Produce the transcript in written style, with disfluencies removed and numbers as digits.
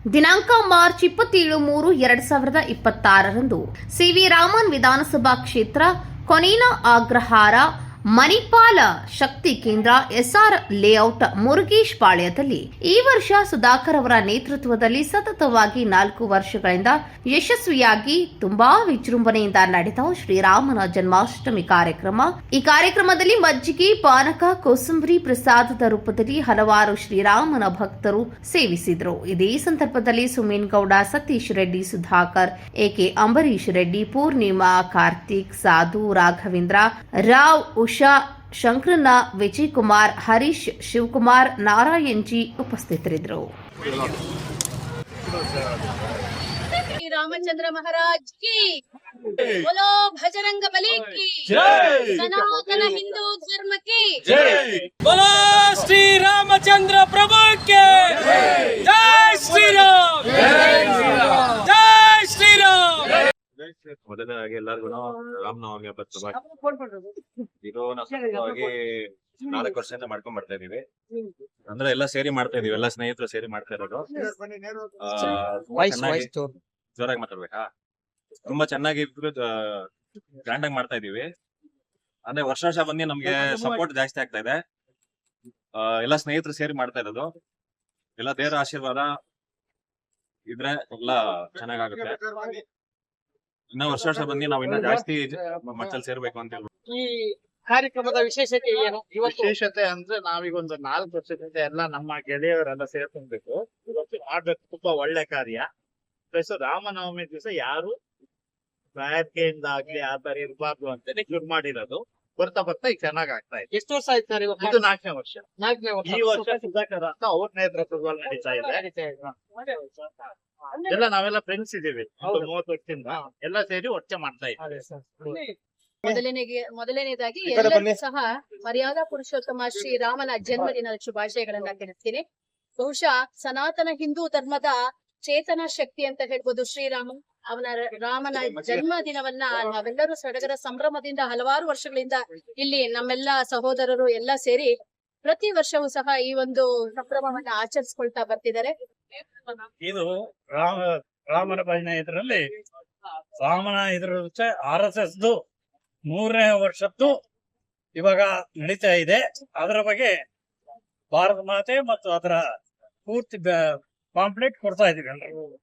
ದಿನಾಂಕ March 27/3/2026 C V Raman ವಿಧಾನಸಭಾ ಕ್ಷೇತ್ರ ಕೊನೇನ ಅಗ್ರಹಾರ ಮಣಿಪಾಲ ಶಕ್ತಿ ಕೇಂದ್ರ ಎಸ್ಆರ್ ಲೇಔಟ್ ಮುರುಗೇಶ್ ಪಾಳ್ಯದಲ್ಲಿ ಈ ವರ್ಷ ಸುಧಾಕರ್ ಅವರ ನೇತೃತ್ವದಲ್ಲಿ ಸತತವಾಗಿ 4 ವರ್ಷಗಳಿಂದ ಯಶಸ್ವಿಯಾಗಿ ತುಂಬಾ ವಿಜೃಂಭಣೆಯಿಂದ ನಡೆದ ಶ್ರೀರಾಮನ ಜನ್ಮಾಷ್ಟಮಿ ಕಾರ್ಯಕ್ರಮ. ಈ ಕಾರ್ಯಕ್ರಮದಲ್ಲಿ ಮಜ್ಜಿಗೆ, ಪಾನಕ, ಕೋಸಂಬರಿ ಪ್ರಸಾದದ ರೂಪದಲ್ಲಿ ಹಲವಾರು ಶ್ರೀರಾಮನ ಭಕ್ತರು ಸೇವಿಸಿದರು. ಇದೇ ಸಂದರ್ಭದಲ್ಲಿ ಸುಮೇನ್ ಗೌಡ, ಸತೀಶ್ ರೆಡ್ಡಿ, ಸುಧಾಕರ್, ಎಕೆ ಅಂಬರೀಶ್ ರೆಡ್ಡಿ, ಪೂರ್ಣಿಮಾ, ಕಾರ್ತಿಕ್, ಸಾಧು, ರಾಘವೇಂದ್ರ, ರಾವ್, ಉಷಾ, ಶಂಕರಣ್ಣ, ವಿಜಯ್ ಕುಮಾರ್, ಹರೀಶ್, ಶಿವಕುಮಾರ್, ನಾರಾಯಣ್ ಜಿ ಉಪಸ್ಥಿತರಿದ್ದರು. रामचंद्र महाराज की बोलो, भजरंग बली की सनातन हिंदू धर्म की बोलो, श्री रामचंद्र प्रभु के जय श्री राम, जय श्री राम. ಮೊದಲನೇದಾಗಿ ಎಲ್ಲರಿಗೂ ರಾಮನವಮಿ ಹಬ್ಬದ ಇದು ನಾವು 4 ವರ್ಷದಿಂದ ಮಾಡ್ಕೊಂಡ್ ಬರ್ತಾ ಇದೀವಿ. ಅಂದ್ರೆ ಎಲ್ಲ ಸೇರಿ ಮಾಡ್ತಾ ಇದೀವಿ, ಎಲ್ಲ ಸ್ನೇಹಿತರು ಸೇರಿ ಮಾಡ್ತಾ ಇರೋದು. ಜೋರಾಗಿ ಮಾತಾಡ್ಬೇಕಾ? ತುಂಬಾ ಚೆನ್ನಾಗಿ ಗ್ರ್ಯಾಂಡ್ ಆಗಿ ಮಾಡ್ತಾ ಇದೀವಿ. ಅಂದ್ರೆ ವರ್ಷ ಬಂದು ನಮ್ಗೆ ಸಪೋರ್ಟ್ ಜಾಸ್ತಿ ಆಗ್ತಾ ಇದೆ. ಎಲ್ಲ ಸ್ನೇಹಿತರು ಸೇರಿ ಮಾಡ್ತಾ ಇರೋದು. ಎಲ್ಲ ದೇವರ ಆಶೀರ್ವಾದ ಇದ್ರೆ ಎಲ್ಲ ಚೆನ್ನಾಗಾಗುತ್ತೆ. ಇನ್ನ ವರ್ಷ ಬಂದು ನಾವು ಇನ್ನ ಜಾಸ್ತಿ ಮಟ್ಟಲ್ಲಿ ಸೇರ್ಬೇಕು ಅಂತ ಹೇಳ್ಬೋದು. ಈ ಕಾರ್ಯಕ್ರಮದ ವಿಶೇಷತೆ ಏನು? ವಿಶೇಷತೆ ಅಂದ್ರೆ ನಾವೀಗ ಒಂದು 4 ವರ್ಷದಿಂದ ಎಲ್ಲ ನಮ್ಮ ಗೆಳೆಯವರೆಲ್ಲ ಸೇರ್ಕೊಳ್ಬೇಕು, ಇವತ್ತು ಮಾಡ್ಬೇಕು. ತುಂಬಾ ಒಳ್ಳೆ ಕಾರ್ಯ. ಪ್ಲಸ್ ರಾಮನವಮಿ ದಿವಸ ಯಾರು ಬಾಯಾರಿಕೆಯಿಂದ ಆಗ್ಲಿ ಆ ತರ ಇರಬಾರ್ದು ಅಂತೇಳಿ ಶುರು ಮಾಡಿರೋದು. ಬರ್ತಾ ಈಗ ಚೆನ್ನಾಗ್ ಆಗ್ತಾ ಇದೆ. ಎಷ್ಟು ವರ್ಷ ಆಯ್ತು ಸರ್? ಇದು 4ನೇ ವರ್ಷ. 4ನೇ ವರ್ಷ. ಈ ವರ್ಷ ಸುಧಾಕರ್ ಅಂತ ಅವ್ರ ನೇತೃತ್ವದಲ್ಲಿ ನಡೀತಾ ಇದೆ. ಎಲ್ಲ ನಾವೆಲ್ಲ ಫ್ರೆಂಡ್ಸ್ ಇದೀವಿ 30 ವರ್ಷದಿಂದ, ಎಲ್ಲ ಸೇರಿ ಒಟ್ಟೆ ಮಾಡ್ತಾ ಇದ್ದೀವಿ. ಮೊದಲನೇದಾಗಿ ಎಲ್ಲರಿಗೂ ಸಹ ಮರ್ಯಾದಾ ಪುರುಷೋತ್ತಮ ಶ್ರೀ ರಾಮನ ಜನ್ಮದಿನದ ಶುಭಾಶಯಗಳನ್ನ ತಿಳಿಸ್ತೀನಿ. ಬಹುಶಃ ಸನಾತನ ಹಿಂದೂ ಧರ್ಮದ ಚೇತನ ಶಕ್ತಿ ಅಂತ ಹೇಳ್ಬೋದು ಶ್ರೀರಾಮ. ರಾಮನ ಜನ್ಮ ದಿನವನ್ನ ನಾವೆಲ್ಲರೂ ಸಡಗರ ಸಂಭ್ರಮದಿಂದ ಹಲವಾರು ವರ್ಷಗಳಿಂದ ಇಲ್ಲಿ ನಮ್ಮೆಲ್ಲ ಸಹೋದರರು ಎಲ್ಲ ಸೇರಿ ಪ್ರತಿ ವರ್ಷವೂ ಸಹ ಈ ಒಂದು ಸಂಭ್ರಮವನ್ನ ಆಚರಿಸ್ಕೊಳ್ತಾ ಬರ್ತಿದ್ದಾರೆ. ಇದು ರಾಮನ ಭಜನೆ ಇದರಲ್ಲಿ RSS 3ನೇ ವರ್ಷದ್ದು ಇವಾಗ ನಡೀತಾ ಇದೆ. ಅದರ ಬಗ್ಗೆ ಭಾರತ ಮಾತೆ ಮತ್ತು ಅದರ ಪೂರ್ತಿ ಪಾಂಪ್ಲೆಟ್ ಕೊಡ್ತಾ ಇದೀವಿ ಎಲ್ಲರಿಗೂ.